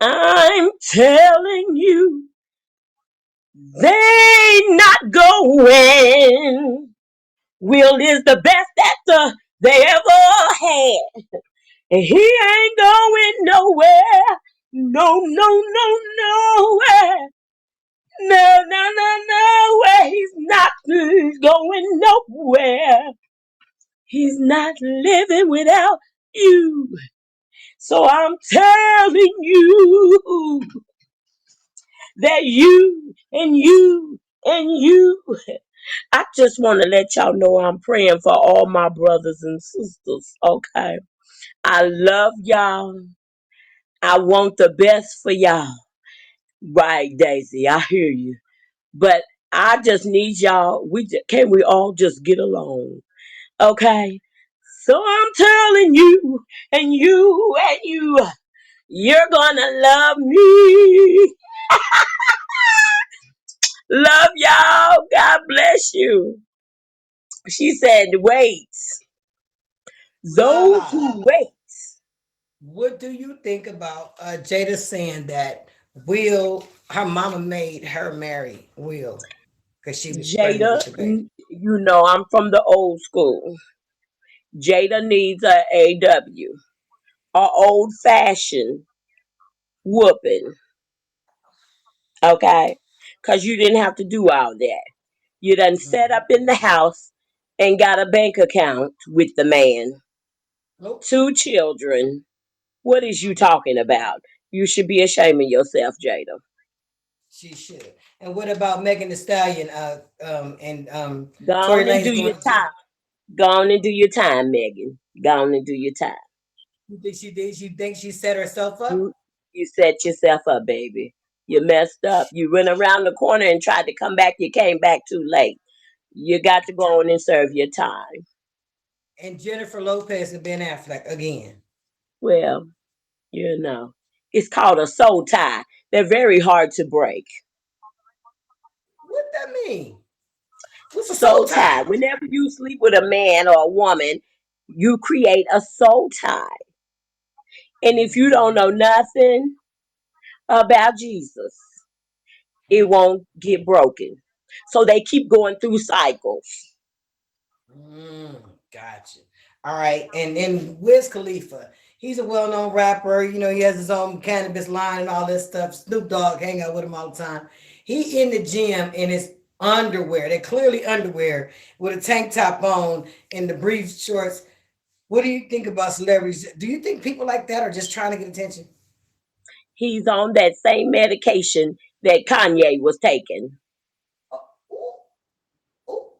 I'm telling you, they not going. Will is the best actor they ever had. And he ain't going nowhere. No, nowhere. Nowhere. He's going nowhere. He's not living without you. So I'm telling you that you and you and you I just want to let y'all know I'm praying for all my brothers and sisters. Okay. I love y'all. I want the best for y'all. Right, Daisy. I hear you. But I just need y'all. Can we all just get along? Okay. So I'm telling you, and you're gonna love me. Love y'all. God bless you. She said, wait. Those Lala, who wait. what do you think about Jada saying that Will, her mama made her marry Will because she was pregnant Jada, with the baby? you know I'm from the old school. Jada needs a AW, a old fashioned whooping. Okay? Because you didn't have to do all that. You done set up Mhm. in the house and got a bank account with the man, Nope, 2 children. What is you talking about? You should be ashamed of yourself, Jada. she should. And what about Megan Thee Stallion and Go Tory on and do Lanez your going to jail? time. Go on and do your time, Megan. Go on and do your time. You think she did? You think she set herself up? You you set yourself up, baby. You messed up. You went around the corner and tried to come back. You came back too late. You got to go on and serve your time. And Jennifer Lopez and Ben Affleck again. Well, it's called a soul tie. They're very hard to break. What that mean? What's a soul Soul tie? tie. Whenever you sleep with a man or a woman, you create a soul tie. And if you don't know nothing about Jesus, it won't get broken. So they keep going through cycles. Mm, gotcha. All right, and then Wiz Khalifa. He's a well-known rapper. You know, he has his own cannabis line and all this stuff. Snoop Dogg hang out with him all the time. He in the gym in his underwear. They're clearly underwear with a tank top on and the brief shorts. What do you think about celebrities? Do you think people like that are just trying to get attention? He's on that same medication that Kanye was taking. Oh, oh, oh.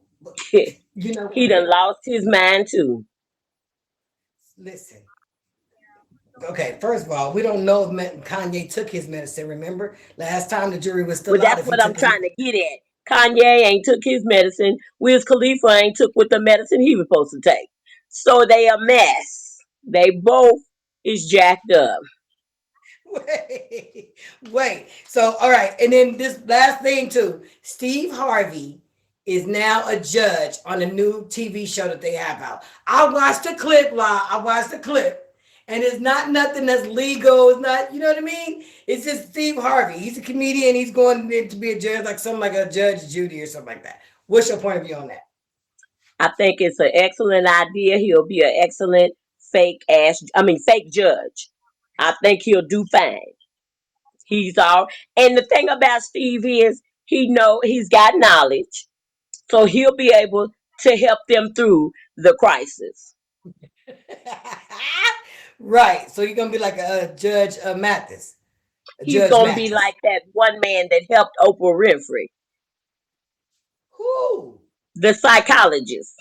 You know He what? done lost his mind too. Listen. Okay, first of all, we don't know if Kanye took his medicine. Remember, last time the jury was But still out that's if he what I'm took his. trying to get at. Kanye ain't took his medicine. Wiz Khalifa ain't took what the medicine he was supposed to take. So they a mess. They both is jacked up. Wait, wait. So, all right, and then this last thing too. Steve Harvey is now a judge on a new TV show that they have out. I watched the clip, I watched the clip, and it's not nothing that's legal. It's not, you know what I mean? It's just Steve Harvey. He's a comedian. He's going to be a judge, like something like a Judge Judy or something like that. What's your point of view on that? I think it's an excellent idea. He'll be an excellent fake judge. I think he'll do fine. He's all, and the thing about Steve is he's got knowledge, so he'll be able to help them through the crisis. Right. So you're gonna be like a Judge Mathis, a He's Judge gonna be Mathis. like that one man that helped Oprah Winfrey, Who? the psychologist,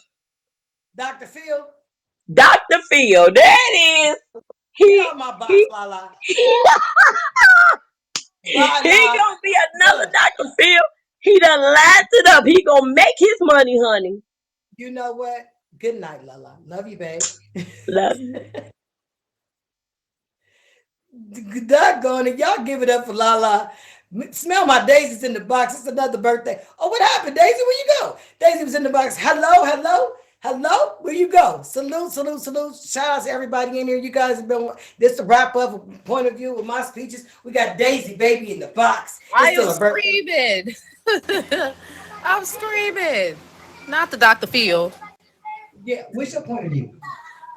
Dr. Phil? Dr. Phil. There it is. Get He out my box, he Lala. he, he Lala. gonna be another Look, Dr. Phil. He done lined it up. He gonna make his money, honey. you know what? Good night, Lala. Love you, babe. Love you. Doggone it. Y'all give it up for Lala. Smell my daisies in the box. It's another birthday. Oh, what happened, Daisy? Where you go? Daisy was in the box. Hello, hello, hello. Where you go? Salute, salute, salute. Shout out to everybody in here. You guys have been this to wrap up a point of view with my speeches. We got Daisy baby in the box. I It's am still a birthday. screaming. I'm screaming. Not the Dr. Phil. Yeah. What's your point of view?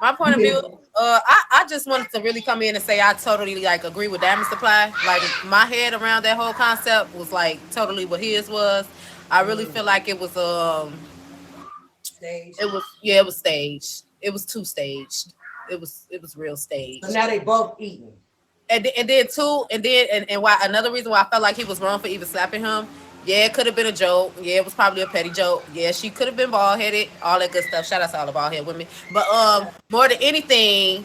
My point You of view, been I just wanted to really come in and say I totally like agree with Damage Supply. Like my head around that whole concept was like totally what his was. I really feel like stage. it was staged. It was too staged. It was real So staged. now they both eating. And then too, and why another reason why I felt like he was wrong for even slapping him. Yeah, it could have been a joke. Yeah, it was probably a petty joke. Yeah, she could have been bald headed, all that good stuff. Shout out to all the bald headed women. But more than anything,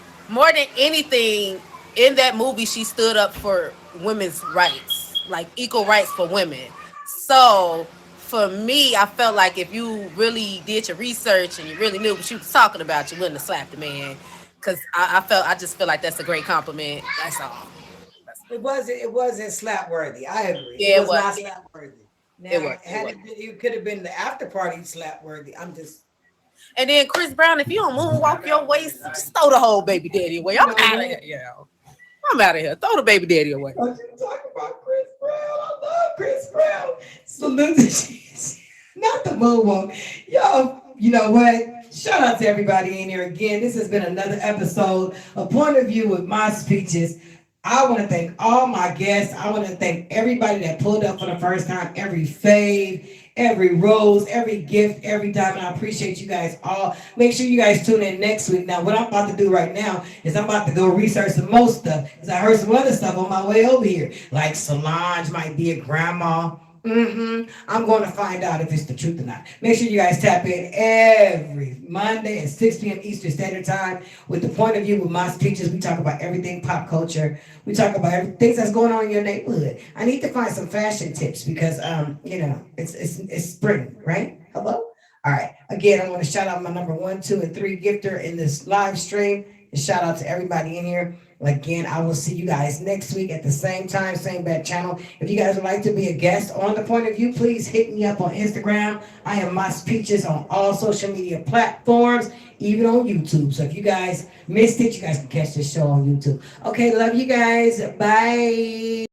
in that movie, she stood up for women's rights, like equal rights for women. So for me, I felt like if you really did your research and you really knew what she was talking about, you wouldn't have slapped the man. Cause I just feel like that's a great compliment. That's all. It wasn't slap worthy. I agree. It Yeah, it was was. not slap worthy. It Now, was. It had was. it been, it could have been the after party slap worthy. I'm just, And then Chris Brown, if you don't moonwalk your waist, just throw the whole baby daddy away. you I'm know out of here. what? Yeah, I'm out of here. Throw the baby daddy away. Don't you talk about Chris Brown? I love Chris Brown. Salute to not the moonwalk. Y'all, you know what? Shout out to everybody in here again. This has been another episode of Point of View with Mas Peachez. I want to thank all my guests. I want to thank everybody that pulled up for the first time, every fave, every rose, every gift, every time. And I appreciate you guys all. Make sure you guys tune in next week. Now, what I'm about to do right now is I'm about to go research some more stuff because I heard some other stuff on my way over here. Like Solange might be a grandma. I'm going to find out if it's the truth or not. Make sure you guys tap in every Monday at 6 p.m. Eastern Standard Time with the Point of View with Mas Peachez. We talk about everything pop culture. We talk about everything that's going on in your neighborhood. I need to find some fashion tips because it's spring, right? Hello? All right. Again, I want to shout out my number 1, 2, and 3 gifter in this live stream. And shout out to everybody in here. Again, I will see you guys next week at the same time, same bad channel. If you guys would like to be a guest on The Point of View, please hit me up on Instagram. I am Mas Peachez on all social media platforms, even on YouTube. So if you guys missed it, you guys can catch this show on YouTube. Okay, love you guys. Bye.